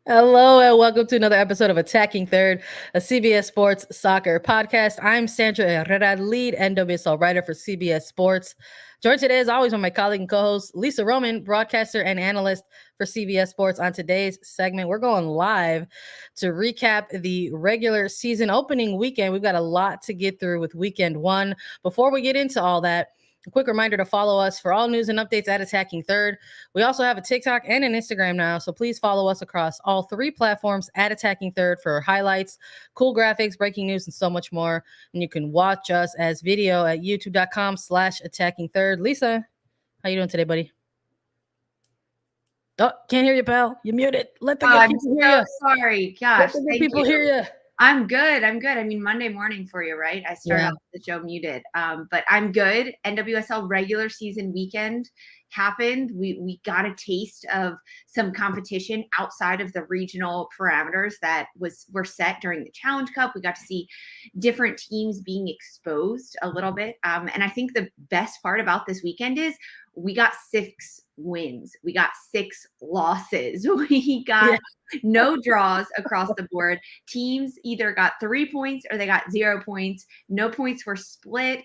Hello and welcome to another episode of Attacking Third, a CBS Sports soccer podcast. I'm Sandra Herrera, lead NWSL writer for CBS Sports. Joined today, as always, by my colleague and co-host Lisa Roman, broadcaster and analyst for CBS Sports. On today's segment, we're going live to recap the regular season opening weekend. We've got a lot to get through with weekend one. Before we get into all that, a quick reminder to follow us for all news and updates at Attacking Third. We also have a TikTok and an Instagram now, so please follow us across all three platforms at Attacking Third for highlights, cool graphics, breaking news, and so much more. And you can watch us as video at youtube.com/Attacking Third. Lisa, how you doing today, buddy? Oh, can't hear you, pal. You're muted. Let the good I'm people so hear you. sorry. Let Gosh, the good thank people you. hear you. I'm good. I mean, Monday morning for you, right? I start Yeah. off the show muted. But I'm good. NWSL regular season weekend happened. We got a taste of some competition outside of the regional parameters that were set during the Challenge Cup. We got to see different teams being exposed a little bit. And I think the best part about this weekend is we got 6 wins. We got 6 losses. We got no draws across the board. Teams either got 3 points or they got 0 points. No points were split.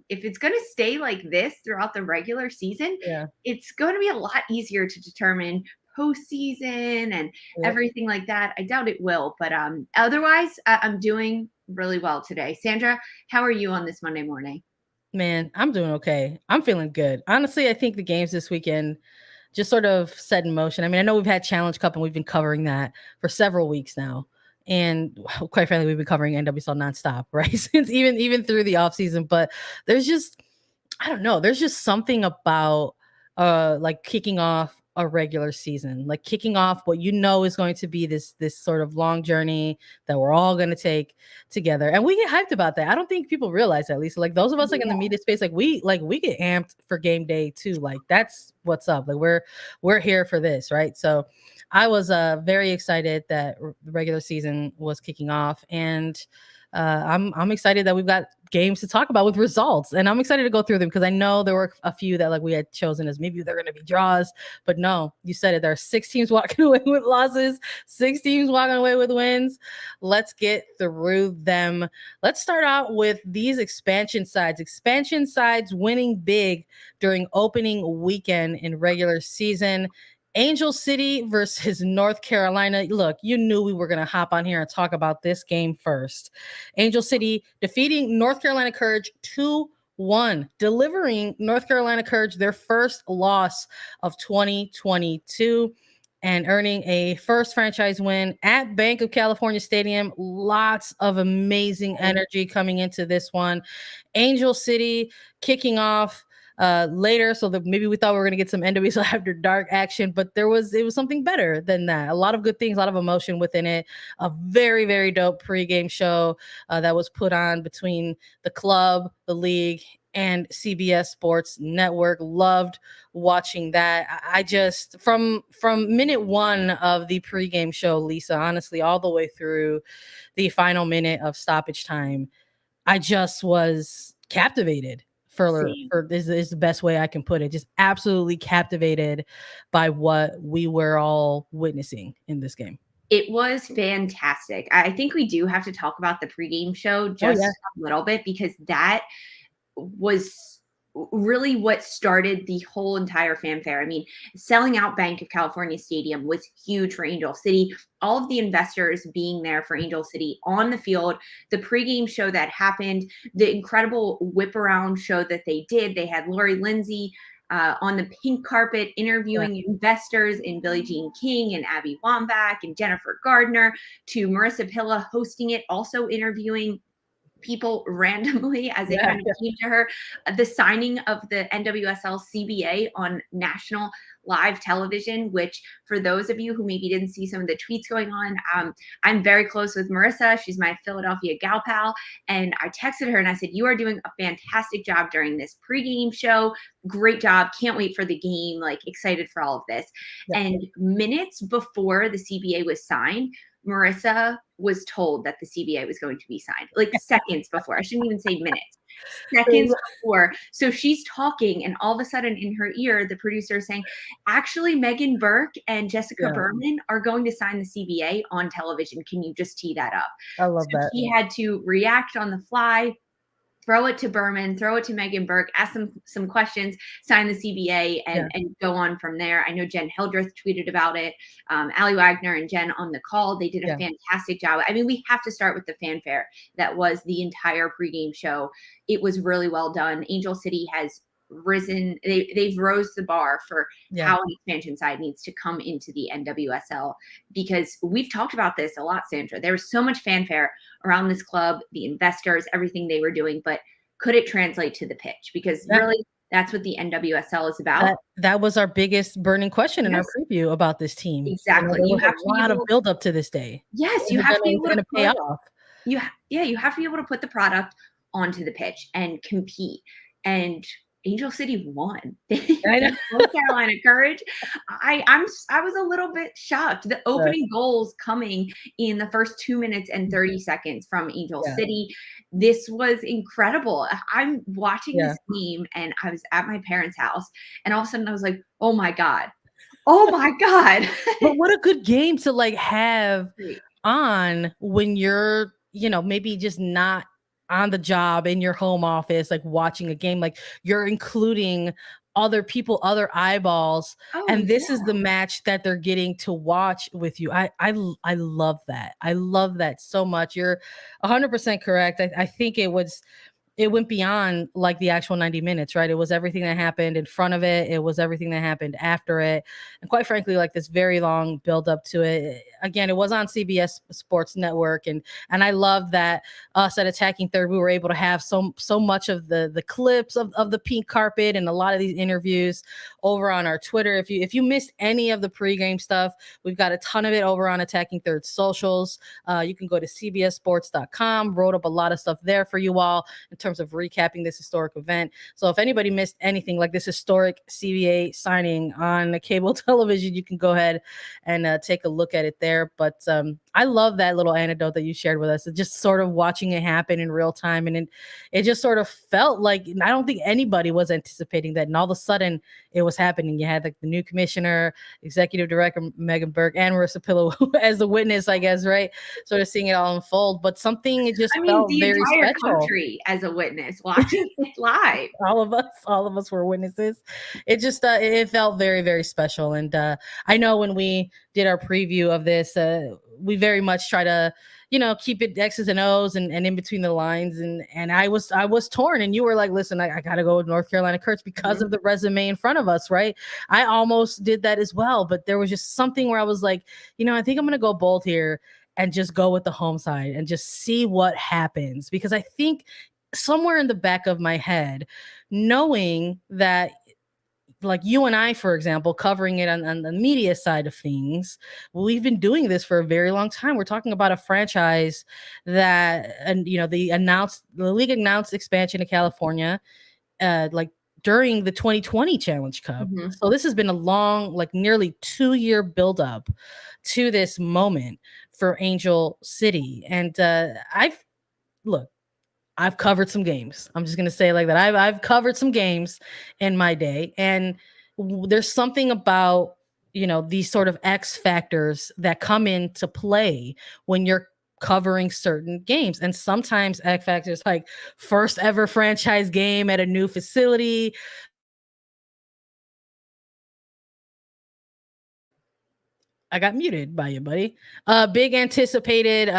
If it's going to stay like this throughout the regular season, it's going to be a lot easier to determine postseason and everything like that. I doubt it will, but otherwise, I'm doing really well today. Sandra, how are you on this Monday morning? Man, I'm doing okay. I'm feeling good. Honestly, I think the games this weekend just sort of set in motion. I mean, I know we've had Challenge Cup and we've been covering that for several weeks now. And quite frankly, we've been covering NWSL nonstop, right? Since even through the off season. But there's just, I don't know, there's just something about like kicking off a regular season, like kicking off what you know is going to be this sort of long journey that we're all going to take together. And we get hyped about that. I don't think people realize that, Lisa. Like those of us like in the media space, like we get amped for game day too. Like that's what's up. Like we're here for this, right? So I was very excited that the regular season was kicking off, and I'm excited that we've got games to talk about with results, and I'm excited to go through them because I know there were a few that like we had chosen as maybe they're going to be draws, but no, you said it. There are 6 teams walking away with losses, 6 teams walking away with wins. Let's get through them. Let's start out with these expansion sides. Expansion sides winning big during opening weekend in regular season. Angel City versus North Carolina. Look, you knew we were going to hop on here and talk about this game first. Angel City defeating North Carolina Courage 2-1, delivering North Carolina Courage their first loss of 2022 and earning a first franchise win at Bank of California Stadium. Lots of amazing energy coming into this one. Angel City kicking off later, so that maybe we thought we were going to get some NWSL After Dark action, but it was something better than that. A lot of good things, a lot of emotion within it. A very, very dope pregame show that was put on between the club, the league, and CBS Sports Network. Loved watching that. I just from minute one of the pregame show, Lisa, honestly, all the way through the final minute of stoppage time, I just was captivated. For is the best way I can put it. Just absolutely captivated by what we were all witnessing in this game. It was fantastic. I think we do have to talk about the pregame show just a little bit because that was really what started the whole entire fanfare. I mean, selling out Bank of California Stadium was huge for Angel City. All of the investors being there for Angel City on the field, the pregame show that happened, the incredible whip around show that they did. They had Lori Lindsay on the pink carpet interviewing investors in Billie Jean King and Abby Wambach and Jennifer Gardner, to Marissa Pilla hosting it, also interviewing people randomly as it kind of came to her. The signing of the NWSL CBA on national live television, which for those of you who maybe didn't see some of the tweets going on, I'm very close with Marissa. She's my Philadelphia gal pal. And I texted her and I said, you are doing a fantastic job during this pregame show. Great job. Can't wait for the game. Like, excited for all of this. And minutes before the CBA was signed, Marissa was told that the CBA was going to be signed, like seconds before. I shouldn't even say minutes. seconds before. So she's talking, and all of a sudden in her ear, the producer is saying, actually, Megan Burke and Jessica Berman are going to sign the CBA on television. Can you just tee that up? I love So that. she had to react on the fly, throw it to Berman, throw it to Megan Burke, ask them some questions, sign the CBA, and go on from there. I know Jen Hildreth tweeted about it. Allie Wagner and Jen on the call, they did a fantastic job. I mean, we have to start with the fanfare that was the entire pregame show. It was really well done. Angel City has risen. They've rose the bar for how an expansion side needs to come into the NWSL, because we've talked about this a lot, Sandra. There was so much fanfare around this club, the investors, everything they were doing, but could it translate to the pitch? Because really, that's what the NWSL is about. That was our biggest burning question in our preview about this team. Exactly. You know, there was a lot of build up to this day. Yes, you have to be able to pay off. You have to be able to put the product onto the pitch and compete. And Angel City won. North Carolina Courage. I was a little bit shocked. The opening goals coming in the first 2 minutes and 30 seconds from Angel City. This was incredible. I'm watching this game, and I was at my parents' house, and all of a sudden I was like, oh my God. Oh my God. But what a good game to like have on when you're, you know, maybe just not on the job in your home office, like watching a game, like you're including other people, other eyeballs. And this is the match that they're getting to watch with you. I love that. I love that so much. You're 100% correct. I think it went beyond like the actual 90 minutes, right? It was everything that happened in front of it. It was everything that happened after it. And quite frankly, like this very long build up to it. Again, it was on CBS Sports Network. And I love that us at Attacking Third, we were able to have so much of the clips of the pink carpet and a lot of these interviews over on our Twitter. If you missed any of the pregame stuff, we've got a ton of it over on Attacking Third socials. You can go to cbssports.com, wrote up a lot of stuff there for you all in terms of recapping this historic event. So if anybody missed anything like this historic CBA signing on the cable television, you can go ahead and take a look at it there. But I love that little anecdote that you shared with us. It's just sort of watching it happen in real time. And it just sort of felt like, I don't think anybody was anticipating that. And all of a sudden it was happening. You had like the new commissioner, executive director, Megan Burke, and Marissa Pillow as the witness, I guess, right? Sort of seeing it all unfold. But something, it just felt very special. Country as a witness watching it live. All of us were witnesses. It just it felt very, very special. And I know when we did our preview of this, we very much try to, you know, keep it X's and O's and in between the lines. And I was torn, and you were like, listen, I gotta go with North Carolina Courage because of the resume in front of us, right? I almost did that as well, but there was just something where I was like, you know, I think I'm gonna go bold here and just go with the home side and just see what happens. Because I think somewhere in the back of my head, knowing that, like you and I, for example, covering it on the media side of things, we've been doing this for a very long time. We're talking about a franchise that, and you know, the league announced expansion to California, like during the 2020 Challenge Cup. So this has been a long, like nearly 2-year buildup to this moment for Angel City. And I've covered some games. I'm just going to say it like that. I've covered some games in my day, and there's something about, you know, these sort of X factors that come into play when you're covering certain games. And sometimes X factors like first ever franchise game at a new facility. I got muted by you, buddy. Big anticipated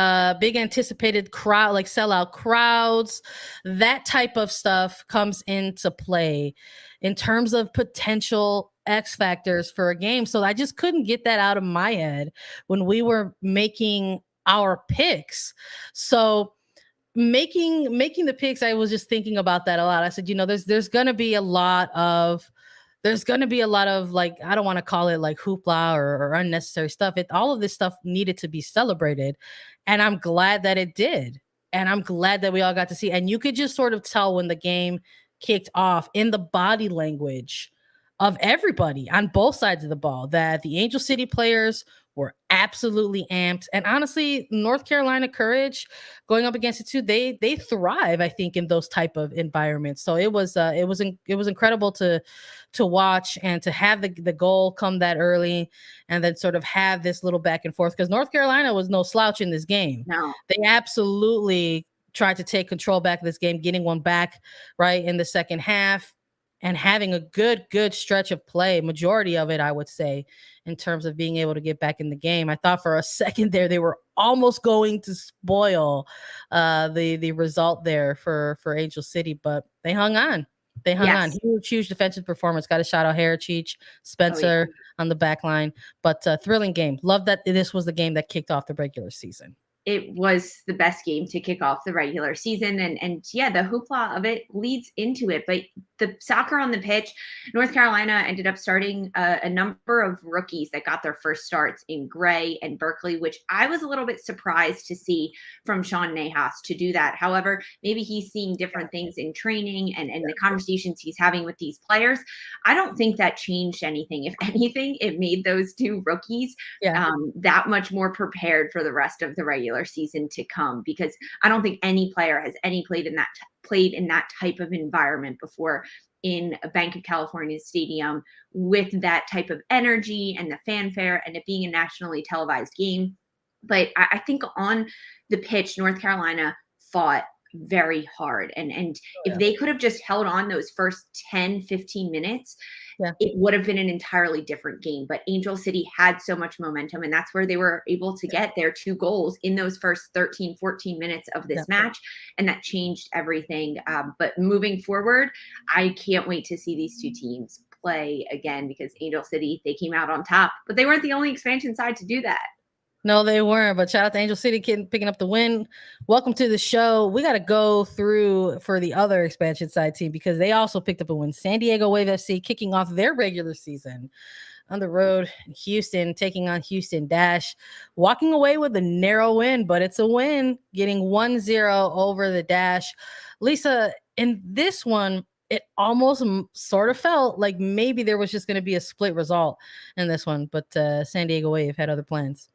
crowd, like sellout crowds, that type of stuff comes into play in terms of potential X factors for a game. So I just couldn't get that out of my head when we were making our picks. So making the picks, I was just thinking about that a lot. I said, you know, there's gonna be a lot of like, I don't want to call it like hoopla or unnecessary stuff. All of this stuff needed to be celebrated. And I'm glad that it did. And I'm glad that we all got to see. And you could just sort of tell when the game kicked off in the body language of everybody on both sides of the ball that the Angel City players were absolutely amped. And honestly, North Carolina Courage going up against it too, they thrive, I think, in those type of environments. So it was incredible to watch and to have the goal come that early and then sort of have this little back and forth, because North Carolina was no slouch in this game. No. They absolutely tried to take control back of this game, getting one back right in the second half and having a good stretch of play, majority of it, I would say, in terms of being able to get back in the game. I thought for a second there they were almost going to spoil the result there for Angel City, but they hung on. They hung on. Yes. Huge defensive performance. Got to shout out Herrera, Spencer on the back line. But thrilling game. Love that this was the game that kicked off the regular season. It was the best game to kick off the regular season. And yeah, the hoopla of it leads into it. But the soccer on the pitch, North Carolina ended up starting a number of rookies that got their first starts in Gray and Berkeley, which I was a little bit surprised to see from Sean Nahas to do that. However, maybe he's seeing different things in training and the conversations he's having with these players. I don't think that changed anything. If anything, it made those two rookies that much more prepared for the rest of the regular season to come, because I don't think any player has played in that type of environment before in a Bank of California stadium with that type of energy and the fanfare and it being a nationally televised game. But I think on the pitch, North Carolina fought very hard. And if they could have just held on those first 10-15 minutes, it would have been an entirely different game. But Angel City had so much momentum, and that's where they were able to get their 2 goals in those first 13-14 minutes of this match, and that changed everything. But moving forward, I can't wait to see these two teams play again, because Angel City, they came out on top, but they weren't the only expansion side to do that. No, they weren't. But shout out to Angel City picking up the win. Welcome to the show. We got to go through for the other expansion side team, because they also picked up a win. San Diego Wave FC kicking off their regular season on the road. Houston taking on Houston Dash, walking away with a narrow win, but it's a win, getting 1-0 over the Dash. Lisa, in this one, it almost sort of felt like maybe there was just going to be a split result in this one, but San Diego Wave had other plans.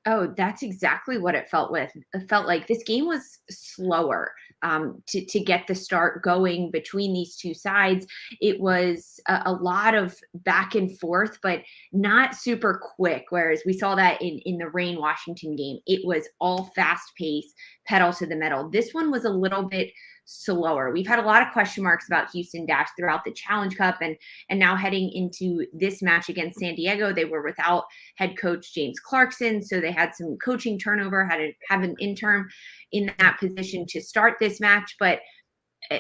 Oh, that's exactly what it felt like. This game was slower to get the start going between these two sides. It was a lot of back and forth, but not super quick. Whereas we saw that in the Reign Washington game, it was all fast pace, pedal to the metal. This one was a little bit slower. We've had a lot of question marks about Houston Dash throughout the Challenge Cup, and now heading into this match against San Diego, they were without head coach James Clarkson, so they had some coaching turnover, had to have an interim in that position to start this match. But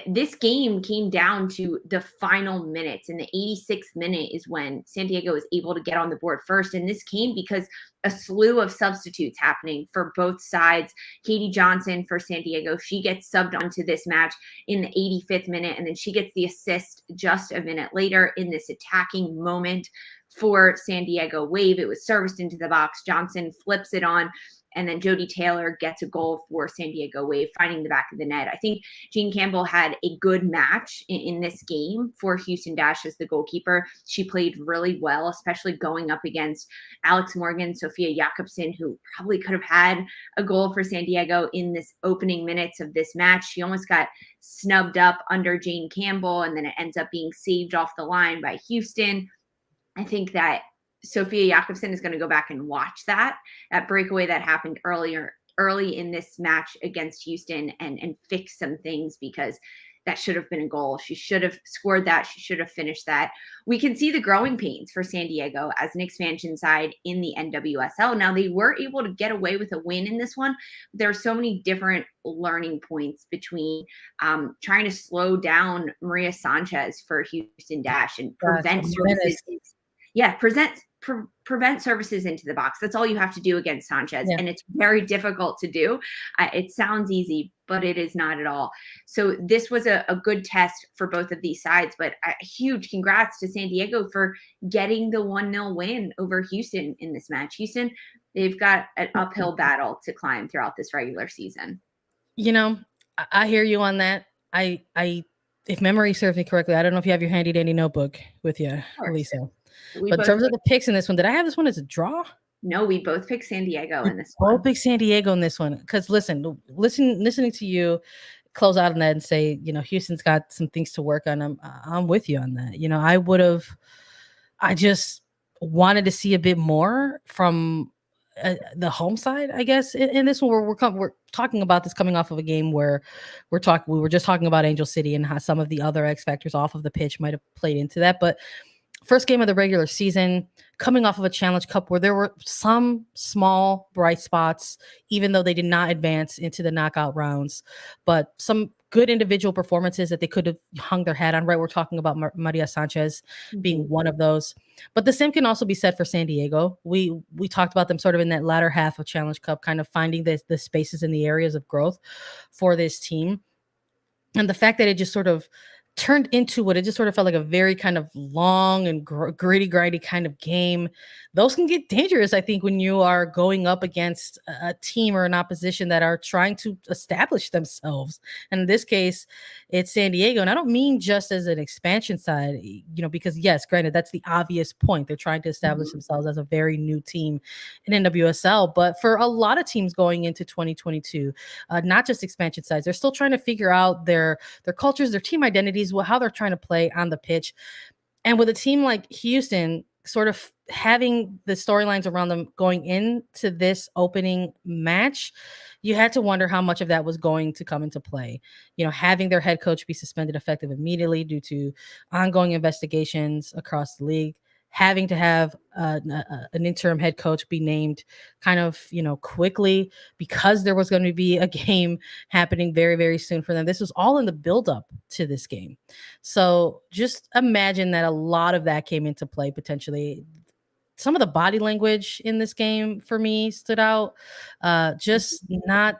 this game came down to the final minutes, and the 86th minute is when San Diego was able to get on the board first. And this came because a slew of substitutes happening for both sides. Katie Johnson for San Diego, she gets subbed onto this match in the 85th minute, and then she gets the assist just a minute later in this attacking moment for San Diego Wave. It was serviced into the box. Johnson flips it on, and then Jody Taylor gets a goal for San Diego Wave, finding the back of the net. I think Jean Campbell had a good match in this game for Houston Dash as the goalkeeper. She played really well, especially going up against Alex Morgan, Sophia Jakobsen, who probably could have had a goal for San Diego in this opening minutes of this match. She almost got snubbed up under Jane Campbell, and then it ends up being saved off the line by Houston. I think that Sophia Jakobsen is going to go back and watch that breakaway that happened early in this match against Houston and fix some things, because that should have been a goal. She should have scored that. She should have finished that. We can see the growing pains for San Diego as an expansion side in the NWSL. Now, they were able to get away with a win in this one. There are so many different learning points between trying to slow down Maria Sanchez for Houston Dash and prevent services. Prevent services into the box. That's all you have to do against Sanchez. And it's very difficult to do. It sounds easy, but it is not at all. So this was a good test for both of these sides, but a huge congrats to San Diego for getting the 1-0 win over Houston in this match. Houston, they've got an uphill battle to climb throughout this regular season. You know, I hear you on that. I if memory serves me correctly, I don't know if you have your handy dandy notebook with you, Lisa. But in terms of the picks in this one, did I have this one as a draw? No, we both picked San Diego in this one. Both picked San Diego in this one. Because listening to you close out on that and say, Houston's got some things to work on. I'm with you on that. I just wanted to see a bit more from the home side, I guess. In this one, we're talking about this coming off of a game where we were just talking about Angel City and how some of the other X factors off of the pitch might have played into that. But first game of the regular season, coming off of a Challenge Cup where there were some small bright spots, even though they did not advance into the knockout rounds, but some good individual performances that they could have hung their hat on, right? We're talking about Maria Sanchez being one of those. But the same can also be said for San Diego. We talked about them sort of in that latter half of Challenge Cup, kind of finding the spaces and the areas of growth for this team. And the fact that it just sort of turned into what it just sort of felt like a very kind of long and gritty, grindy kind of game. Those can get dangerous, I think, when you are going up against a team or an opposition that are trying to establish themselves. And in this case, it's San Diego. And I don't mean just as an expansion side, because yes, granted, that's the obvious point. They're trying to establish themselves as a very new team in NWSL. But for a lot of teams going into 2022, not just expansion sides, they're still trying to figure out their cultures, their team identities, how they're trying to play on the pitch. And with a team like Houston sort of having the storylines around them going into this opening match, you had to wonder how much of that was going to come into play. Having their head coach be suspended effective immediately due to ongoing investigations across the league, having to have an interim head coach be named kind of, quickly because there was going to be a game happening very, very soon for them. This was all in the buildup to this game. So just imagine that a lot of that came into play potentially. Some of the body language in this game for me stood out. Just not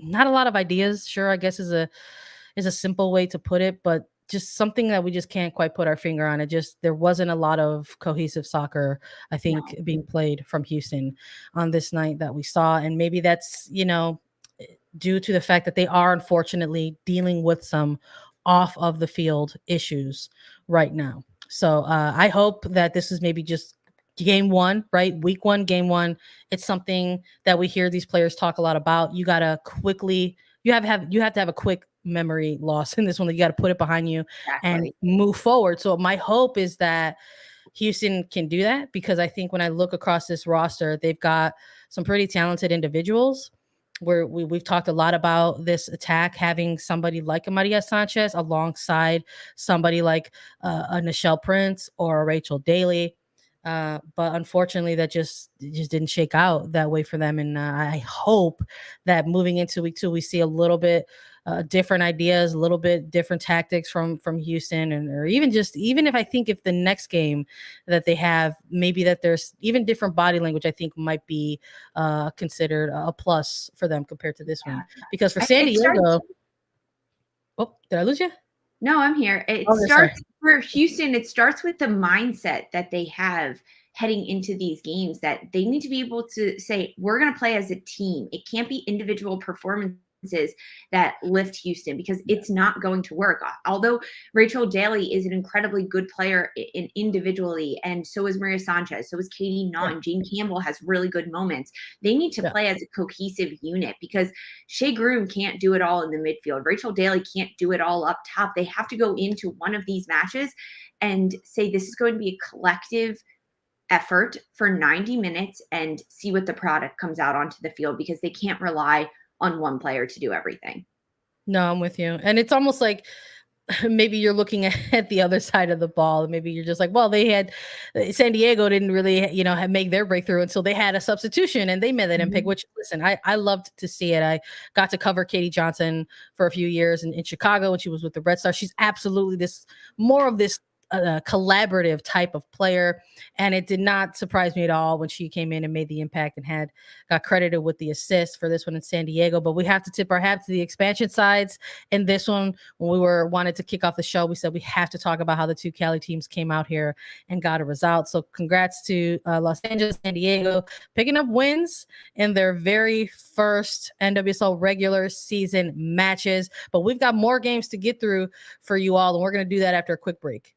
a lot of ideas. Sure, I guess is a simple way to put it, but just something that we just can't quite put our finger on. There wasn't a lot of cohesive soccer, I think, being played from Houston on this night that we saw. And maybe that's, due to the fact that they are unfortunately dealing with some off of the field issues right now. So I hope that this is maybe just game one, right? Week one, game one. It's something that we hear these players talk a lot about. You got to quickly, you have to have a quick memory loss in this one. You got to put it behind you and move forward. So my hope is that Houston can do that, because I think when I look across this roster, they've got some pretty talented individuals. Where we've talked a lot about this attack having somebody like a Maria Sanchez alongside somebody like a Nichelle Prince or a Rachel Daly. But unfortunately, that just didn't shake out that way for them. And I hope that moving into week two, we see a little bit different ideas, a little bit different tactics from Houston, or even if the next game that they have, maybe that there's even different body language, I think might be considered a plus for them compared to this one. Because for San Diego, did I lose you? No, I'm here. For Houston, it starts with the mindset that they have heading into these games, that they need to be able to say, we're going to play as a team. It can't be individual performances that lift Houston, because it's not going to work. Although Rachel Daly is an incredibly good player individually, and so is Maria Sanchez, so is Katie Naughton. Jane Campbell has really good moments. They need to play as a cohesive unit, because Shea Groom can't do it all in the midfield. Rachel Daly can't do it all up top. They have to go into one of these matches and say, this is going to be a collective effort for 90 minutes and see what the product comes out onto the field, because they can't rely on one player to do everything. No, I'm with you. And it's almost like maybe you're looking at the other side of the ball. Maybe you're just like, well, San Diego didn't really, make their breakthrough until they had a substitution and they made that impact, which, listen, I loved to see it. I got to cover Katie Johnson for a few years in Chicago when she was with the Red Stars. She's absolutely more of this collaborative type of player, and it did not surprise me at all when she came in and made the impact and got credited with the assist for this one in San Diego. But we have to tip our hat to the expansion sides. And this one, when we wanted to kick off the show, we said we have to talk about how the two Cali teams came out here and got a result. So congrats to Los Angeles, San Diego, picking up wins in their very first NWSL regular season matches. But we've got more games to get through for you all, and we're going to do that after a quick break.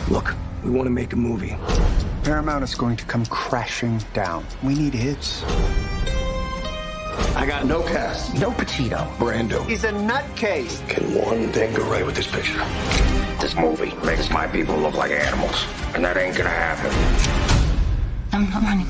Look, we want to make a movie. Paramount is going to come crashing down. We need hits. I got no cast. No Pacino. Brando. He's a nutcase. Can one thing go right with this picture? This movie makes my people look like animals, and that ain't gonna happen. I'm not running.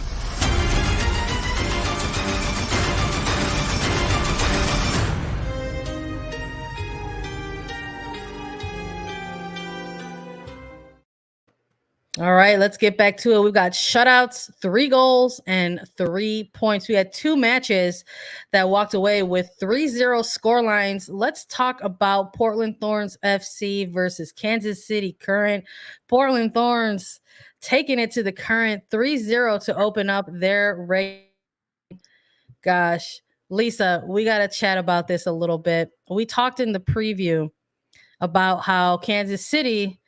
All right, let's get back to it. We've got shutouts, 3 goals, and 3 points. We had 2 matches that walked away with 3-0 scorelines. Let's talk about Portland Thorns FC versus Kansas City Current. Portland Thorns taking it to the Current 3-0 to open up their race. Gosh, Lisa, we got to chat about this a little bit. We talked in the preview about how Kansas City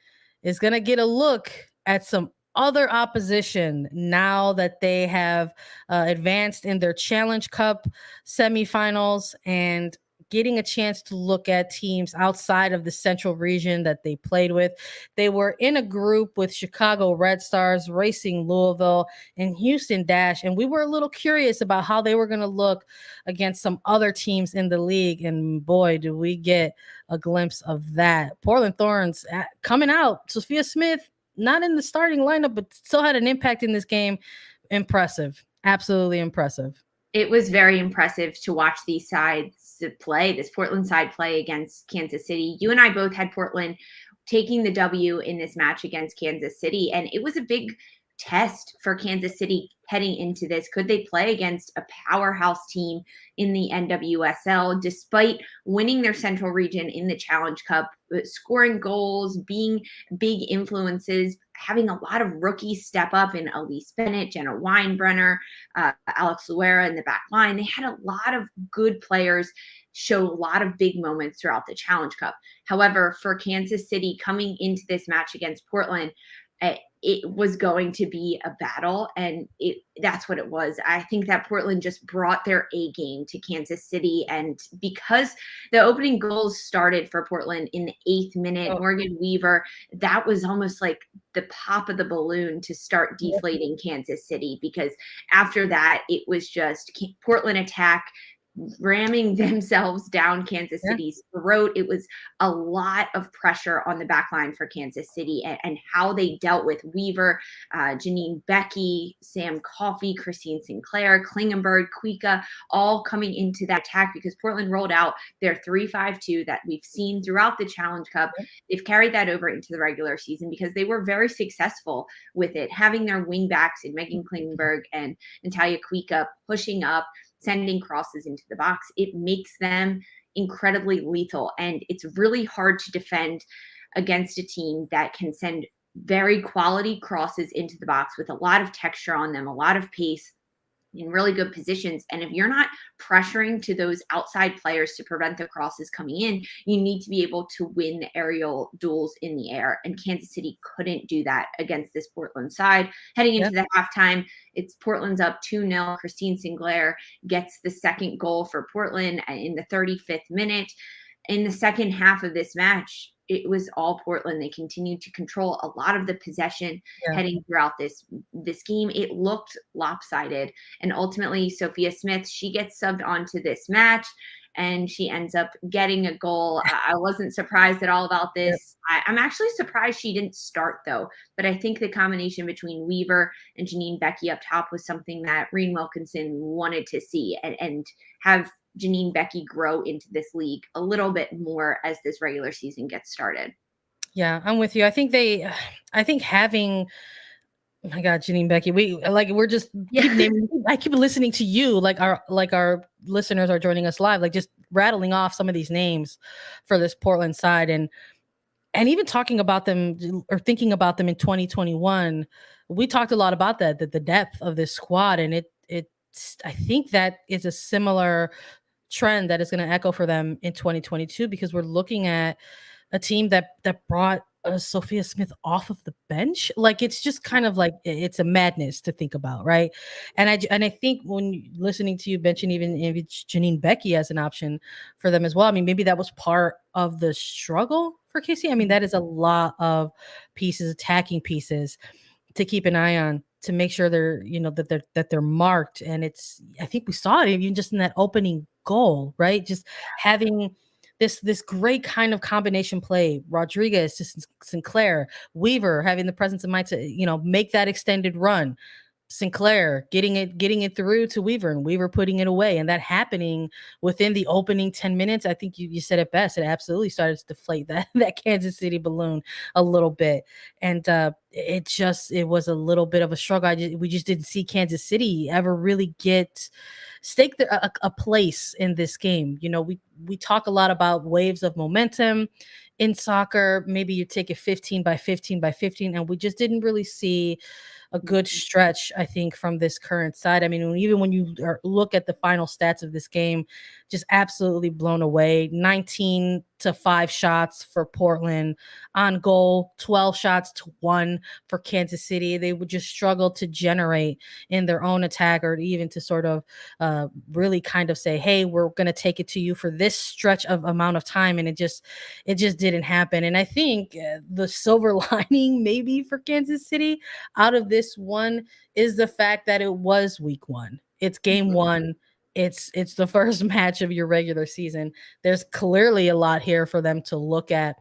is going to get a look at some other opposition now that they have advanced in their Challenge Cup semifinals and getting a chance to look at teams outside of the central region that they played with. They were in a group with Chicago Red Stars, Racing Louisville, and Houston Dash, and we were a little curious about how they were going to look against some other teams in the league, and boy, do we get a glimpse of that. Portland Thorns coming out, Sophia Smith, not in the starting lineup, but still had an impact in this game. Impressive. Absolutely impressive. It was very impressive to watch these sides play, this Portland side play against Kansas City. You and I both had Portland taking the W in this match against Kansas City, and it was a big test for Kansas City heading into this. Could they play against a powerhouse team in the NWSL, despite winning their central region in the Challenge Cup, scoring goals, being big influences, having a lot of rookies step up in Elise Bennett, Jenna Weinbrenner, Alex Luera in the back line. They had a lot of good players, show a lot of big moments throughout the Challenge Cup. However, for Kansas City coming into this match against Portland, it was going to be a battle, and that's what it was. I think that Portland just brought their A game to Kansas City, and because the opening goals started for Portland in the 8th minute, Morgan Weaver, that was almost like the pop of the balloon to start deflating Kansas City, because after that, it was just Portland attack, ramming themselves down Kansas City's throat. It was a lot of pressure on the back line for Kansas City, and how they dealt with Weaver, Janine Becky, Sam Coffey, Christine Sinclair, Klingenberg, Kuika, all coming into that attack, because Portland rolled out their 3-5-2 that we've seen throughout the Challenge Cup. They've carried that over into the regular season because they were very successful with it, having their wing backs in Megan Klingenberg and Natalia Kuika pushing up, sending crosses into the box. It makes them incredibly lethal, and it's really hard to defend against a team that can send very quality crosses into the box with a lot of texture on them, a lot of pace, in really good positions. And if you're not pressuring to those outside players to prevent the crosses coming in, you need to be able to win the aerial duels in the air. And Kansas City couldn't do that against this Portland side. Heading into the halftime, it's Portland's up 2-0. Christine Sinclair gets the second goal for Portland in the 35th minute. In the second half of this match, it was all Portland. They continued to control a lot of the possession heading throughout this game. It looked lopsided. And ultimately, Sophia Smith, she gets subbed onto this match, and she ends up getting a goal. I wasn't surprised at all about this. I'm actually surprised she didn't start, though. But I think the combination between Weaver and Janine Becky up top was something that Reen Wilkinson wanted to see, and have Janine Becky grow into this league a little bit more as this regular season gets started. Yeah, I'm with you. I think having, oh my God, Janine Becky, we're just keep naming, I keep listening to you, like our listeners are joining us live, like just rattling off some of these names for this Portland side, and even talking about them or thinking about them in 2021. We talked a lot about that the depth of this squad, and I think that is a similar trend that is going to echo for them in 2022, because we're looking at a team that brought Sophia Smith off of the bench. Like, it's just kind of like, it's a madness to think about, right? And I think when listening to you mention even Janine Becky as an option for them as well, I mean, maybe that was part of the struggle for KC. I mean, that is a lot of pieces, attacking pieces. to keep an eye on, to make sure they're, that they're marked. And I think we saw it even just in that opening goal, right? Just having this great kind of combination play. Rodriguez to Sinclair, Weaver having the presence of mind to, make that extended run. Sinclair getting it through to Weaver, and Weaver putting it away, and that happening within the opening 10 minutes. I think you said it best. It absolutely started to deflate that Kansas City balloon a little bit. And it was a little bit of a struggle. We just didn't see Kansas City ever really stake a place in this game. We talk a lot about waves of momentum in soccer. Maybe you take it 15 by 15 by 15, and we just didn't really see a good stretch, I think, from this current side. I mean, even when you look at the final stats of this game, just absolutely blown away. 19 to 5 shots for Portland on goal, 12 shots to 1 for Kansas City. They would just struggle to generate in their own attack, or even to sort of really kind of say, hey, we're going to take it to you for this stretch of amount of time. And it just didn't happen. And I think the silver lining maybe for Kansas City out of this one is the fact that it was week 1. It's game 1. It's the first match of your regular season. There's clearly a lot here for them to look at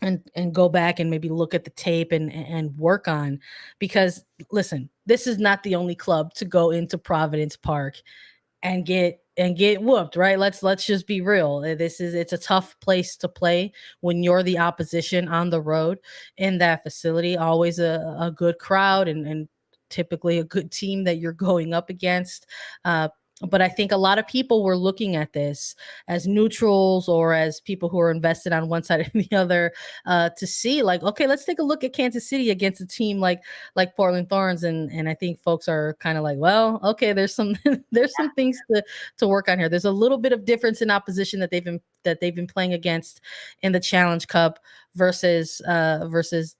and go back and maybe look at the tape and work on, because listen, this is not the only club to go into Providence Park and get whooped, right? Let's just be real. It's a tough place to play when you're the opposition on the road in that facility. Always a good crowd and typically a good team that you're going up against. But I think a lot of people were looking at this as neutrals or as people who are invested on one side or the other, to see like, okay, let's take a look at Kansas City against a team like Portland Thorns. And I think folks are kind of like, well, okay, there's some some things to work on here. There's a little bit of difference in opposition that they've been playing against in the Challenge Cup versus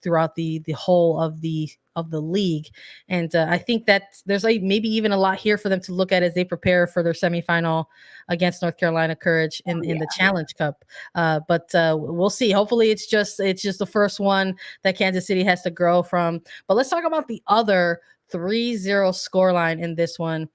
throughout the whole of the league. And I think that there's maybe even a lot here for them to look at as they prepare for their semifinal against North Carolina Courage in the Challenge Cup. But we'll see. Hopefully it's just the first one that Kansas City has to grow from. But let's talk about the other 3-0 scoreline in this one.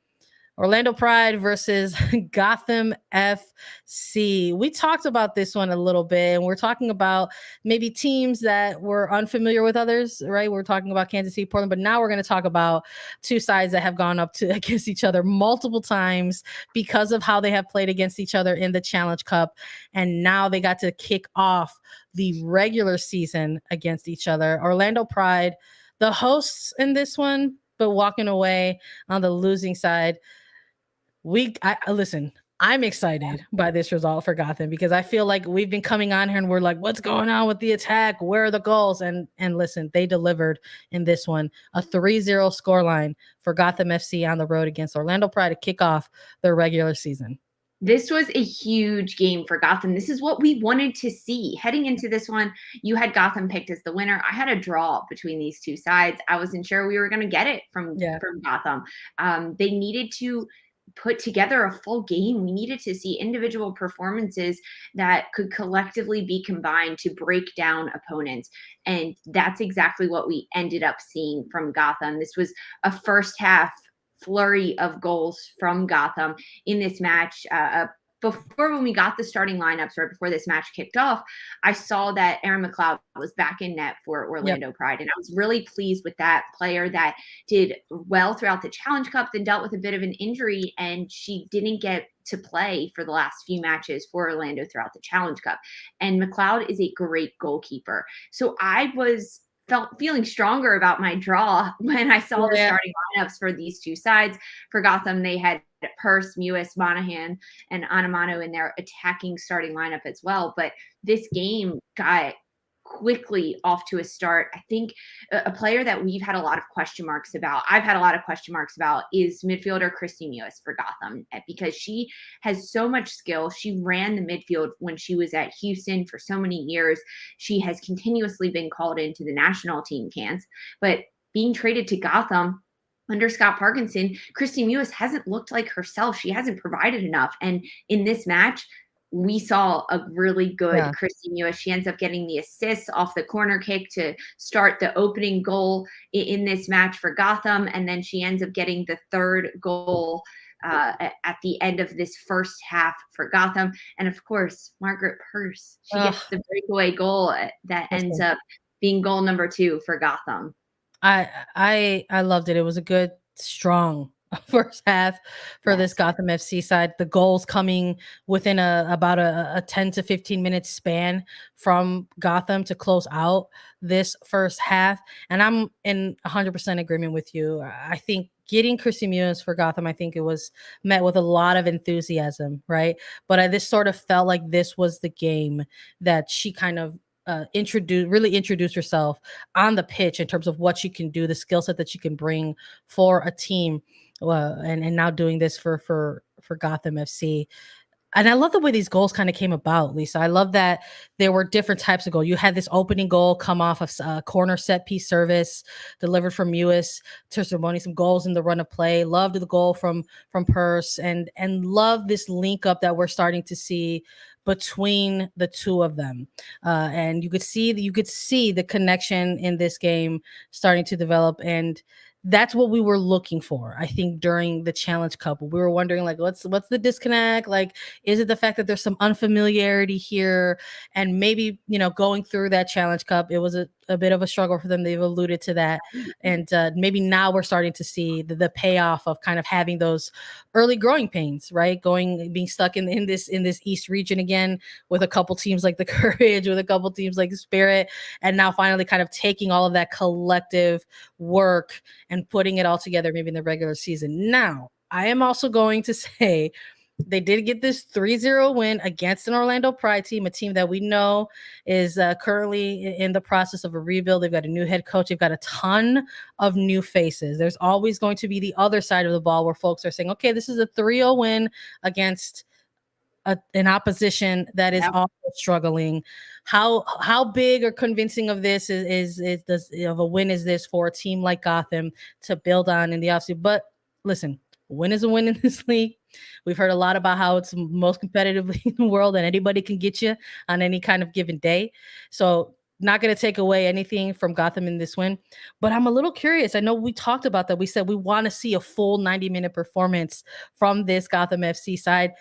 Orlando Pride versus Gotham FC. We talked about this one a little bit, and we're talking about maybe teams that were unfamiliar with others, right? We're talking about Kansas City, Portland, but now we're going to talk about two sides that have gone up against each other multiple times because of how they have played against each other in the Challenge Cup. And now they got to kick off the regular season against each other. Orlando Pride, the hosts in this one, but walking away on the losing side. Listen, I'm excited by this result for Gotham because I feel like we've been coming on here and we're like, what's going on with the attack? Where are the goals? And listen, they delivered in this one. A 3-0 scoreline for Gotham FC on the road against Orlando Pride to kick off their regular season. This was a huge game for Gotham. This is what we wanted to see. Heading into this one, you had Gotham picked as the winner. I had a draw between these two sides. I wasn't sure we were going to get it from Gotham. They needed to put together a full game. We needed to see individual performances that could collectively be combined to break down opponents. And that's exactly what we ended up seeing from Gotham. This was a first half flurry of goals from Gotham in this match. Before, when we got the starting lineups right before this match kicked off, I saw that Erin McLeod was back in net for Orlando Pride. And I was really pleased with that player that did well throughout the Challenge Cup, then dealt with a bit of an injury, and she didn't get to play for the last few matches for Orlando throughout the Challenge Cup. And McLeod is a great goalkeeper. So I was feeling stronger about my draw when I saw the starting lineups for these two sides. For Gotham, they had Purse, Mewis, Monahan, and Anamano in their attacking starting lineup as well. But this game got quickly off to a start. I think a player that we've had a lot of question marks about, I've had a lot of question marks about, is midfielder Christy Mewis for Gotham, because she has so much skill. She ran the midfield when she was at Houston for so many years. She has continuously been called into the national team camps, but being traded to Gotham under Scott Parkinson, Christy Mewis hasn't looked like herself. She hasn't provided enough. And in this match, we saw a really good Christy Mewis. She ends up getting the assist off the corner kick to start the opening goal in this match for Gotham. And then she ends up getting the third goal at the end of this first half for Gotham. And of course, Margaret Purce, she gets the breakaway goal that ends up being goal number 2 for Gotham. I loved it. It was a good, strong first half for this Gotham FC side. The goals coming within about a 10 to 15 minute span from Gotham to close out this first half. And I'm in 100% agreement with you. I think getting Chrissy Mewis for Gotham, I think it was met with a lot of enthusiasm, right? But I this sort of felt like this was the game that she kind of introduce herself on the pitch in terms of what she can do, the skill set that she can bring for a team, and now doing this for Gotham FC. And I love the way these goals kind of came about, Lisa. I love that there were different types of goals. You had this opening goal come off of a corner set piece service delivered from Mewis to Simone, some goals in the run of play. Loved the goal from Purse, and love this link up that we're starting to see between the two of them. And you could see the connection in this game starting to develop, and that's what we were looking for. I think during the Challenge Cup, we were wondering, like, what's the disconnect? Like, is it the fact that there's some unfamiliarity here? And maybe, going through that Challenge Cup, it was a bit of a struggle for them. They've alluded to that. And maybe now we're starting to see the payoff of kind of having those early growing pains, right? Being stuck in this East region again with a couple teams like the Courage, with a couple teams like the Spirit, and now finally kind of taking all of that collective work and putting it all together maybe in the regular season. Now, I am also going to say they did get this 3-0 win against an Orlando Pride team, a team that we know is currently in the process of a rebuild. They've got a new head coach. They've got a ton of new faces. There's always going to be the other side of the ball where folks are saying, okay, this is a 3-0 win against an opposition that is also struggling. How big or convincing of this is of a win is this for a team like Gotham to build on in the offseason? But listen, win is a win in this league. We've heard a lot about how it's the most competitive league in the world, and anybody can get you on any kind of given day. So not going to take away anything from Gotham in this win, but I'm a little curious. I know we talked about that. We said we want to see a full 90-minute performance from this Gotham FC side.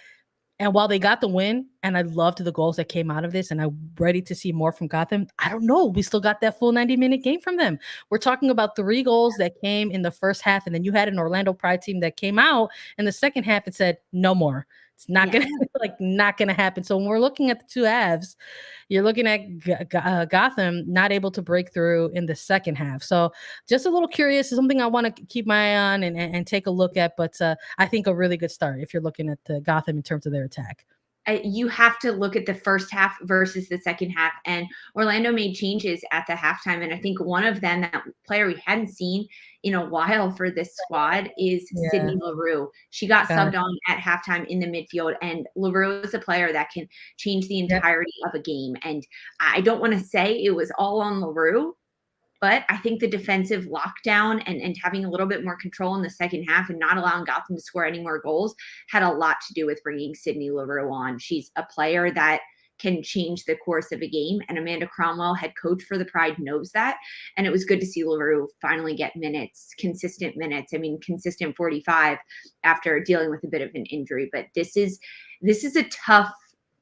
And while they got the win, and I loved the goals that came out of this, and I'm ready to see more from Gotham, I don't know. We still got that full 90-minute game from them. We're talking about 3 goals that came in the first half, and then you had an Orlando Pride team that came out in the second half and said, no more. It's not gonna happen. So when we're looking at the two halves, you're looking at Gotham not able to break through in the second half. So just a little curious. It's something I want to keep my eye on and take a look at. But I think a really good start if you're looking at the Gotham in terms of their attack. You have to look at the first half versus the second half. And Orlando made changes at the halftime. And I think one of them, that player we hadn't seen in a while for this squad, is Sydney Leroux. She got subbed on at halftime in the midfield. And Leroux is a player that can change the entirety of a game. And I don't want to say it was all on Leroux, but I think the defensive lockdown and having a little bit more control in the second half and not allowing Gotham to score any more goals had a lot to do with bringing Sydney Leroux on. She's a player that can change the course of a game, and Amanda Cromwell, head coach for the Pride, knows that. And it was good to see Leroux finally get minutes, consistent minutes. I mean, consistent 45 after dealing with a bit of an injury. But this is a tough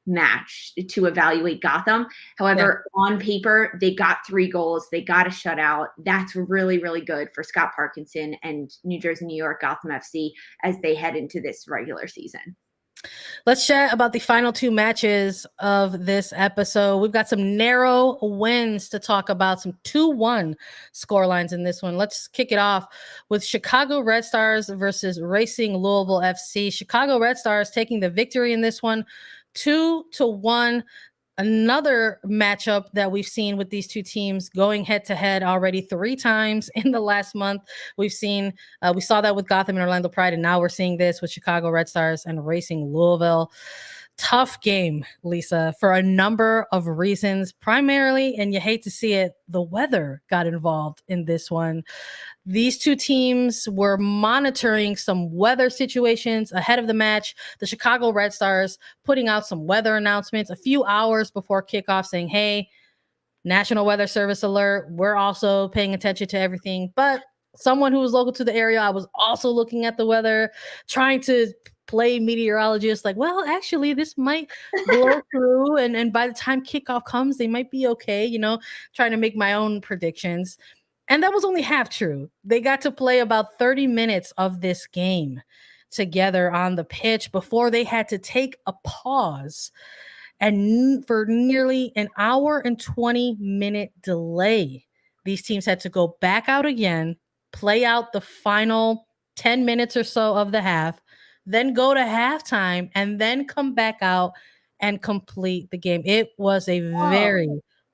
match to evaluate Gotham. However, on paper, they got 3 goals. They got a shutout. That's really, really good for Scott Parkinson and New Jersey, New York, Gotham FC as they head into this regular season. Let's chat about the final 2 matches of this episode. We've got some narrow wins to talk about, some 2-1 scorelines in this one. Let's kick it off with Chicago Red Stars versus Racing Louisville FC. Chicago Red Stars taking the victory in this one, 2-1. Another matchup that we've seen with these two teams going head to head already 3 times in the last month. We saw that with Gotham and Orlando Pride, and now we're seeing this with Chicago Red Stars and Racing Louisville. Tough game, Lisa, for a number of reasons. Primarily, and you hate to see it, the weather got involved in this one. These two teams were monitoring some weather situations ahead of the match. The Chicago Red Stars putting out some weather announcements a few hours before kickoff saying, hey, National Weather Service alert. We're also paying attention to everything. But someone who was local to the area, I was also looking at the weather, trying to play meteorologist, like, well, actually, this might blow through. And by the time kickoff comes, they might be okay, trying to make my own predictions. And that was only half true. They got to play about 30 minutes of this game together on the pitch before they had to take a pause. And for nearly an hour and 20-minute delay, these teams had to go back out again, play out the final 10 minutes or so of the half, then go to halftime, and then come back out and complete the game. It was a very,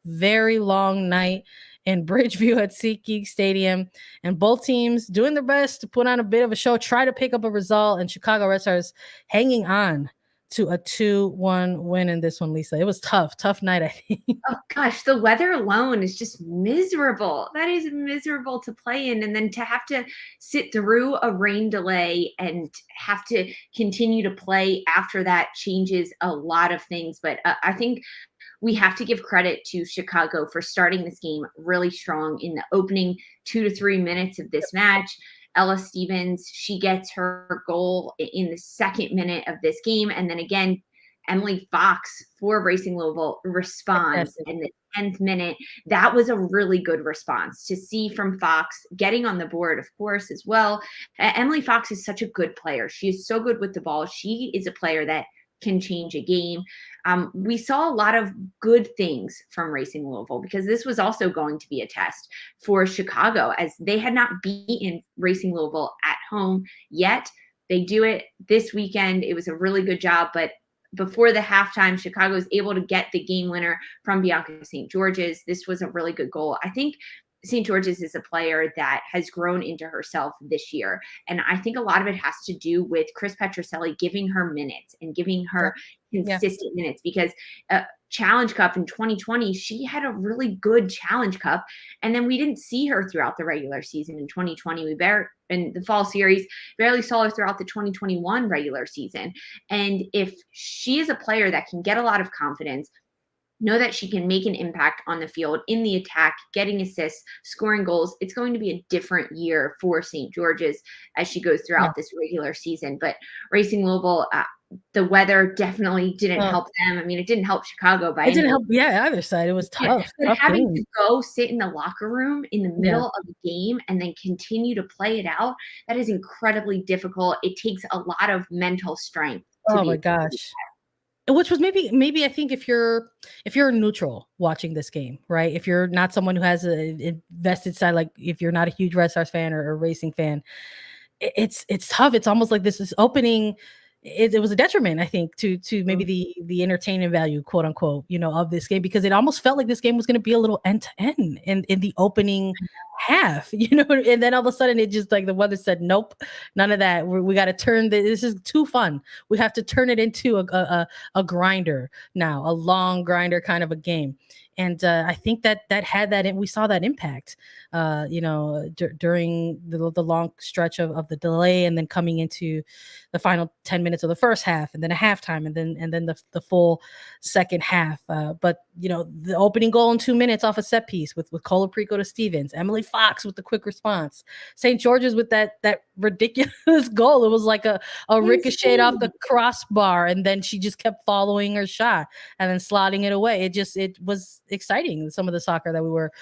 very long night in Bridgeview at SeatGeek Stadium, and both teams doing their best to put on a bit of a show, try to pick up a result, and Chicago Red Stars hanging on to a 2-1 win in this one, Lisa. It was tough night, I think. Oh gosh, the weather alone is just miserable. That is miserable to play in. And then to have to sit through a rain delay and have to continue to play after that changes a lot of things. But I think we have to give credit to Chicago for starting this game really strong in the opening 2 to 3 minutes of this match. Ella Stevens, she gets her goal in the second minute of this game. And then again, Emily Fox for Racing Louisville responds in the 10th minute. That was a really good response to see from Fox, getting on the board, of course, as well. Emily Fox is such a good player. She is so good with the ball. She is a player that can change a game. We saw a lot of good things from Racing Louisville because this was also going to be a test for Chicago as they had not beaten Racing Louisville at home yet. They do it this weekend. It was a really good job, but before the halftime, Chicago was able to get the game winner from Bianca St. George's. This was a really good goal. I think St. George's is a player that has grown into herself this year. And I think a lot of it has to do with Chris Petroselli giving her minutes and giving her consistent minutes because Challenge Cup in 2020, she had a really good Challenge Cup. And then we didn't see her throughout the regular season in 2020. In the fall series, barely saw her throughout the 2021 regular season. And if she is a player that can get a lot of confidence, know that she can make an impact on the field in the attack, getting assists, scoring goals, it's going to be a different year for St. George's as she goes throughout this regular season. But Racing Louisville, the weather definitely didn't help them. I mean, it didn't help Chicago by it didn't help. Yeah, either side. It was tough. But having to go sit in the locker room in the middle of the game and then continue to play it out, that is incredibly difficult. It takes a lot of mental strength. Oh my gosh. Which was maybe I think if you're a neutral watching this game, right? If you're not someone who has a vested side, like if you're not a huge Red Stars fan or a racing fan, it's tough. It's almost like this is opening. It was a detriment, I think, to maybe the entertainment value, quote unquote, of this game, because it almost felt like this game was going to be a little end to end in the opening half, and then all of a sudden it just like the weather said, nope, none of that. We got to turn this is too fun. We have to turn it into a grinder now, a long grinder kind of a game. And I think that had that, and we saw that impact, during the long stretch of the delay, and then coming into the final 10 minutes of the first half, and then a halftime, and then the full second half. But the opening goal in 2 minutes off a set piece with Colaprico to Stevens, Emily Fox with the quick response, St. George's with that ridiculous goal. It was like a ricochet off the crossbar, and then she just kept following her shot and then slotting it away. It was exciting, some of the soccer that we were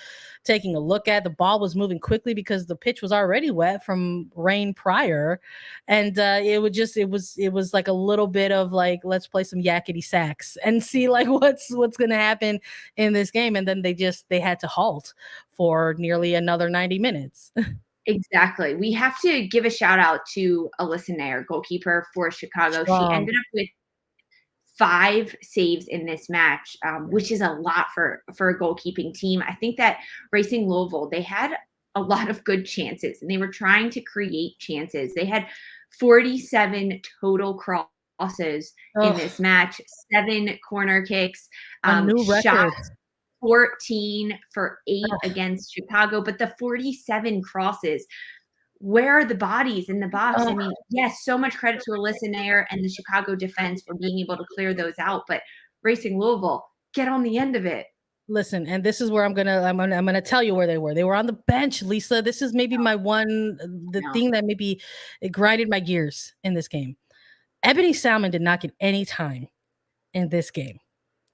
taking a look at. The ball was moving quickly because the pitch was already wet from rain prior, and it was like a little bit of like, let's play some yakety sax and see like what's gonna happen in this game. And then they had to halt for nearly another 90 minutes. Exactly. We have to give a shout out to Alyssa Nair, goalkeeper for Chicago. Strong. She ended up with 5 saves in this match, which is a lot for a goalkeeping team. I think that Racing Louisville, they had a lot of good chances and they were trying to create chances. They had 47 total crosses in this match, 7 corner kicks, a new record. 14 for 8 against Chicago, but the 47 crosses. Where are the bodies in the box? I mean, yes, so much credit to Alyssa Nair and the Chicago defense for being able to clear those out, but Racing Louisville, get on the end of it. Listen, and this is where I'm gonna tell you where they were. They were on the bench, Lisa. This is maybe the thing that maybe it grinded my gears in this game. Ebony Salmon did not get any time in this game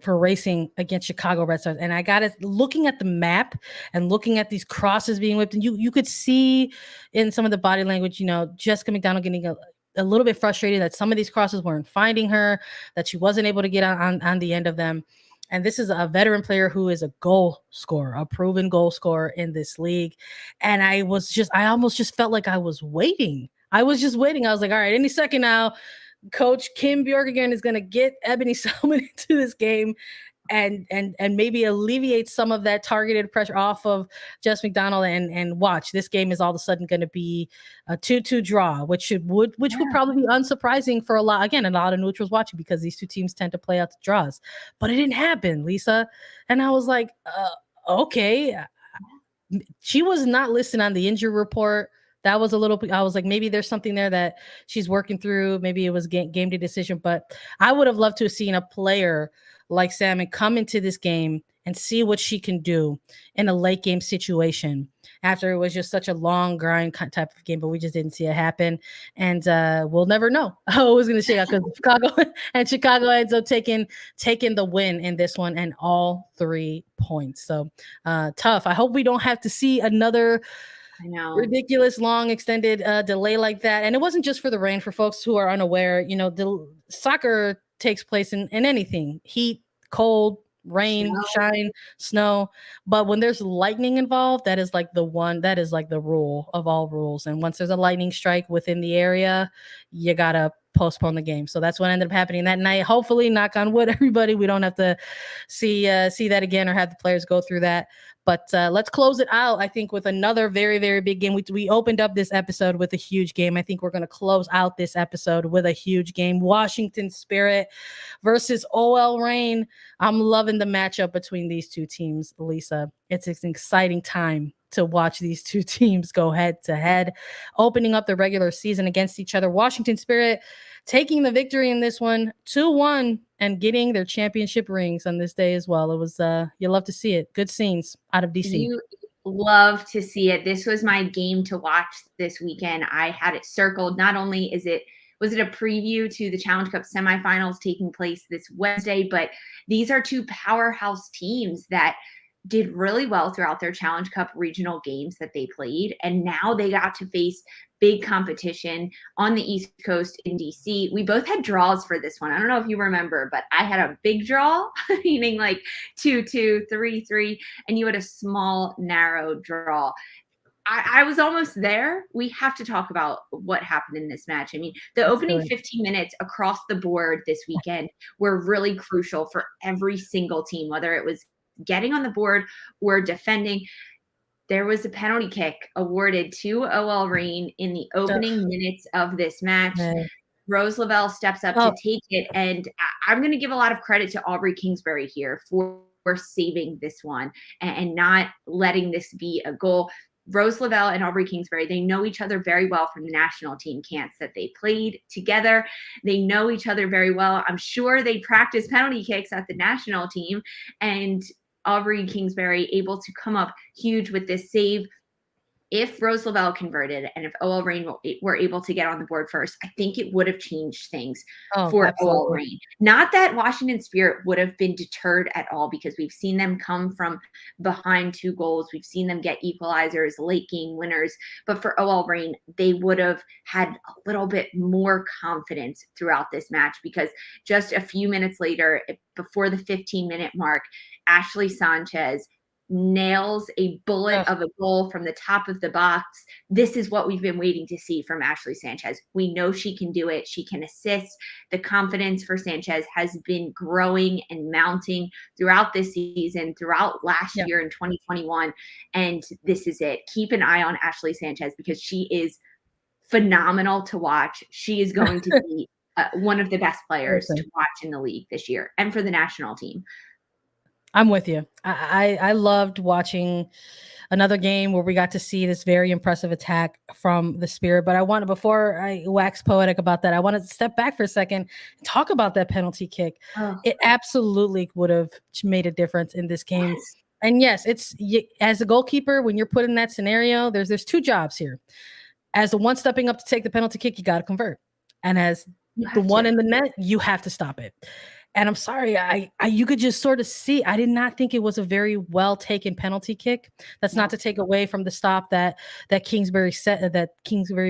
for racing against Chicago Red Stars. And I got it looking at the map and looking at these crosses being whipped, and you could see in some of the body language, Jessica McDonald getting a little bit frustrated that some of these crosses weren't finding her, that she wasn't able to get on the end of them. And this is a veteran player who is a goal scorer, a proven goal scorer in this league. And I almost just felt like I was waiting. I was just waiting. I was like, all right, any second now, Coach Kim Bjorkgren is going to get Ebony Salmon into this game and maybe alleviate some of that targeted pressure off of Jess McDonald and watch. This game is all of a sudden going to be a 2-2 draw, which would probably be unsurprising for a lot of neutrals watching, because these two teams tend to play out the draws. But it didn't happen, Lisa. And I was like, okay. She was not listed on the injury report. That was I was like, maybe there's something there that she's working through. Maybe it was game day decision, but I would have loved to have seen a player like Salmon come into this game and see what she can do in a late game situation after it was just such a long grind type of game, but we just didn't see it happen. And we'll never know how it was going to shake out, because Chicago ends up taking the win in this one and all 3 points. So tough. I hope we don't have to see another ridiculous long extended delay like that. And it wasn't just for the rain. For folks who are unaware, the soccer takes place in anything: heat, cold, rain, shine, snow. But when there's lightning involved, that is like the rule of all rules. And once there's a lightning strike within the area, you gotta postpone the game. So that's what ended up happening that night. Hopefully, knock on wood, everybody, we don't have to see that again or have the players go through that. But let's close it out, I think, with another very, very big game. We opened up this episode with a huge game. I think we're going to close out this episode with a huge game. Washington Spirit versus OL Reign. I'm loving the matchup between these two teams, Lisa. It's an exciting time to watch these two teams go head to head, opening up the regular season against each other. Washington Spirit taking the victory in this one, 2-1, and getting their championship rings on this day as well. It was, you love to see it. Good scenes out of DC. You love to see it. This was my game to watch this weekend. I had it circled. Not only was it a preview to the Challenge Cup semifinals taking place this Wednesday, but these are two powerhouse teams that did really well throughout their Challenge Cup regional games that they played. And now they got to face big competition on the East Coast in DC. We both had draws for this one. I don't know if you remember, but I had a big draw, meaning like 2-2, 3-3, and you had a small, narrow draw. I was almost there. We have to talk about what happened in this match. I mean, the opening 15 minutes across the board this weekend were really crucial for every single team, whether it was getting on the board or defending. There was a penalty kick awarded to OL Reign in the opening minutes of this match. Rose Lavelle steps up to take it, and I'm going to give a lot of credit to Aubrey Kingsbury here for saving this one and not letting this be a goal. Rose Lavelle and Aubrey Kingsbury, they know each other very well from the national team camps that they played together. They know each other very well. I'm sure they practice penalty kicks at the national team, and Aubrey Kingsbury able to come up huge with this save. If Rose Lavelle converted and if OL Reign were able to get on the board first, I think it would have changed things for absolutely. OL Reign. Not that Washington Spirit would have been deterred at all, because we've seen them come from behind 2 goals. We've seen them get equalizers, late game winners. But for OL Reign, they would have had a little bit more confidence throughout this match, because just a few minutes later, before the 15-minute mark, Ashley Sanchez nails a bullet of a goal from the top of the box. This is what we've been waiting to see from Ashley Sanchez. We know she can do it. She can assist. The confidence for Sanchez has been growing and mounting throughout this season, throughout last year in 2021. And this is it. Keep an eye on Ashley Sanchez, because she is phenomenal to watch. She is going to be one of the best players to watch in the league this year and for the national team. I'm with you. I loved watching another game where we got to see this very impressive attack from the Spirit. But before I wax poetic about that, I want to step back for a second and talk about that penalty kick. Oh, It absolutely would have made a difference in this game. yes. And yes, as a goalkeeper, when you're put in that scenario, there's two jobs here. As the one stepping up to take the penalty kick, you got to convert. And as the one in the net, you have to stop it. And I'm sorry, you could just sort of see. I did not think it was a very well taken penalty kick. That's not to take away from the stop that Kingsbury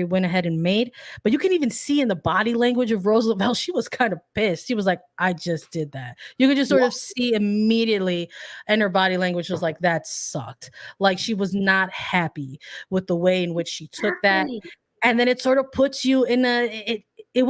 went ahead and made. But you can even see in the body language of Rose Lavelle, she was kind of pissed. She was like, "I just did that." You could just sort of see immediately, and her body language was like, "That sucked." Like she was not happy with the way in which she took that. And then it sort of puts you in it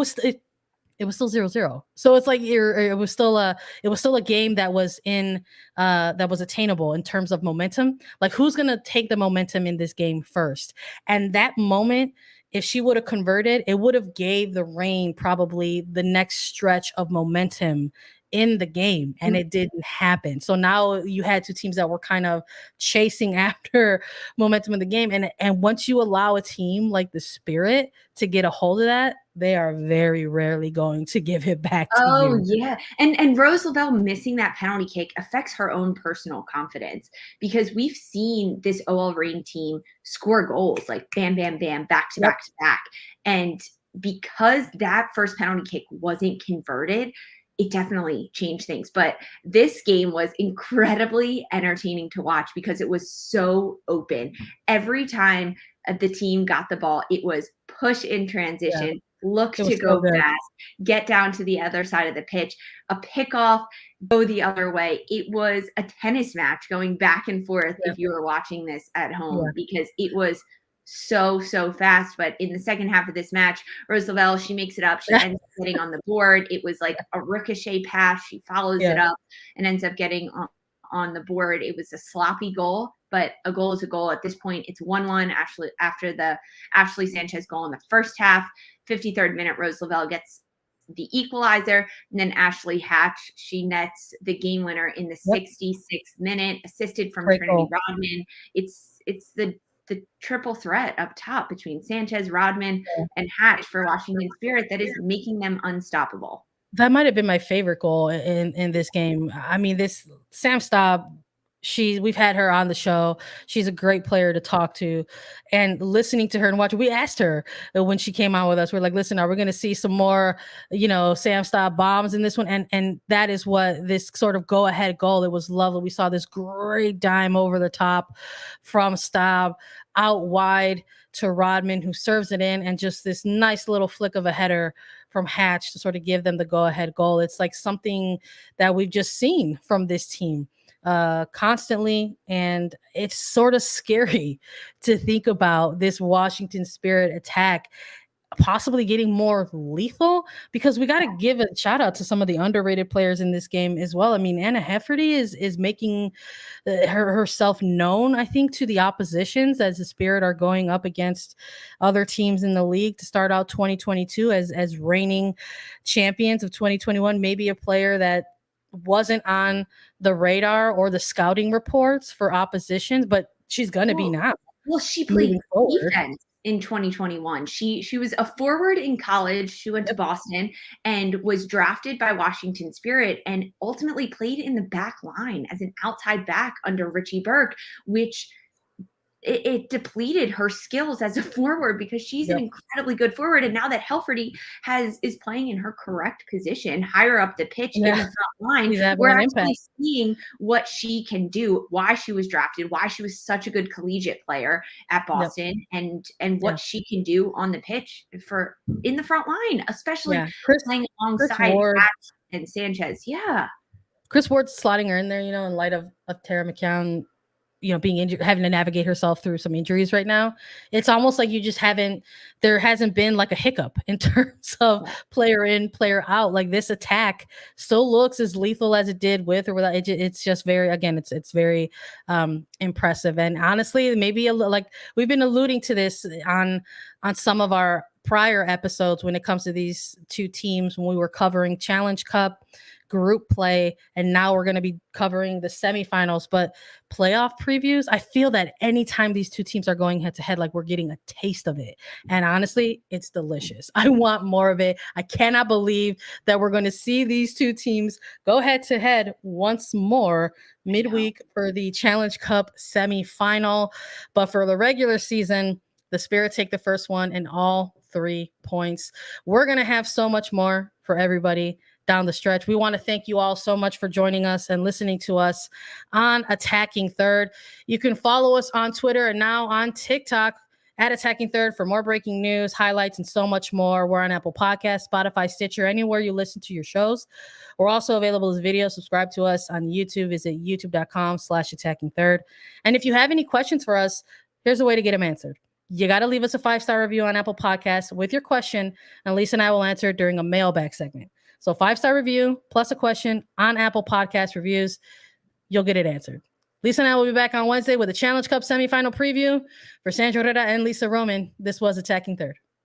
was still 0-0. So it's like it was still a game that was that was attainable in terms of momentum. Like who's going to take the momentum in this game first? And that moment, if she would have converted, it would have gave the Reign probably the next stretch of momentum in the game, and it didn't happen. So now you had two teams that were kind of chasing after momentum in the game, and once you allow a team like the Spirit to get a hold of that, they are very rarely going to give it back to you. Oh yeah. And Rose Lavelle missing that penalty kick affects her own personal confidence, because we've seen this OL Reign team score goals like bam, bam, bam, back to back to back. And because that first penalty kick wasn't converted, it definitely changed things. But this game was incredibly entertaining to watch because it was so open. Every time the team got the ball, it was push in transition, look to go fast, get down to the other side of the pitch, a pickoff, go the other way. It was a tennis match going back and forth if you were watching this at home, because it was so fast. But in the second half of this match, Rose Lavelle, she makes it up. She ends up getting on the board. It was like a ricochet pass. She follows it up and ends up getting on the board. It was a sloppy goal, but a goal is a goal. At this point, it's 1-1 actually after the Ashley Sanchez goal in the first half. 53rd minute, Rose Lavelle gets the equalizer, and then Ashley Hatch, she nets the game winner in the 66th minute, assisted from Trinity Rodman. It's the triple threat up top between Sanchez, Rodman, and Hatch for Washington Spirit that is making them unstoppable. That might have been my favorite goal in this game. I mean, this Sam Staub, we've had her on the show. She's a great player to talk to, and listening to her and watching. We asked her when she came on with us. We're like, listen, are we going to see some more, Sam Staub bombs in this one? And that is what this sort of go ahead goal. It was lovely. We saw this great dime over the top from Staub out wide to Rodman, who serves it in, and just this nice little flick of a header from Hatch to sort of give them the go-ahead goal. It's like something that we've just seen from this team constantly, and it's sort of scary to think about this Washington Spirit attack possibly getting more lethal, because we got to give a shout out to some of the underrated players in this game as well. I mean, Anna Hefferty is making herself known, I think, to the oppositions as the Spirit are going up against other teams in the league to start out 2022 as reigning champions of 2021. Maybe a player that wasn't on the radar or the scouting reports for oppositions, but she's going to be now. Well, she played defense in 2021. She was a forward in college. She went to Boston and was drafted by Washington Spirit and ultimately played in the back line as an outside back under Richie Burke, which it depleted her skills as a forward, because she's an incredibly good forward. And now that Helferty is playing in her correct position, higher up the pitch in the front line, we're actually seeing what she can do, why she was drafted, why she was such a good collegiate player at Boston, and what she can do on the pitch in the front line, especially playing alongside Hatch and Sanchez. Chris Ward's slotting her in there, in light of Tara McCown, being injured, having to navigate herself through some injuries right now. It's almost like there hasn't been like a hiccup in terms of player in, player out. Like this attack still looks as lethal as it did with or without. It's just very, again, it's very impressive. And honestly, maybe like we've been alluding to this on some of our prior episodes when it comes to these two teams when we were covering Challenge Cup, group play, and now we're going to be covering the semifinals. But playoff previews, I feel that anytime these two teams are going head to head, like we're getting a taste of it. And honestly, it's delicious. I want more of it. I cannot believe that we're going to see these two teams go head to head once more midweek for the Challenge Cup semifinal. But for the regular season, the Spirit take the first one and all 3 points. We're going to have so much more for everybody down the stretch. We want to thank you all so much for joining us and listening to us on Attacking Third. You can follow us on Twitter and now on TikTok at Attacking Third for more breaking news, highlights, and so much more. We're on Apple Podcasts, Spotify, Stitcher, anywhere you listen to your shows. We're also available as video. Subscribe to us on YouTube. Visit youtube.com/Attacking Third. And if you have any questions for us, here's a way to get them answered. You got to leave us a 5-star review on Apple Podcasts with your question, and Lisa and I will answer it during a mailbag segment. So 5-star review plus a question on Apple Podcast reviews, you'll get it answered. Lisa and I will be back on Wednesday with a Challenge Cup semifinal preview. For Sandra Herrera and Lisa Roman, this was Attacking Third.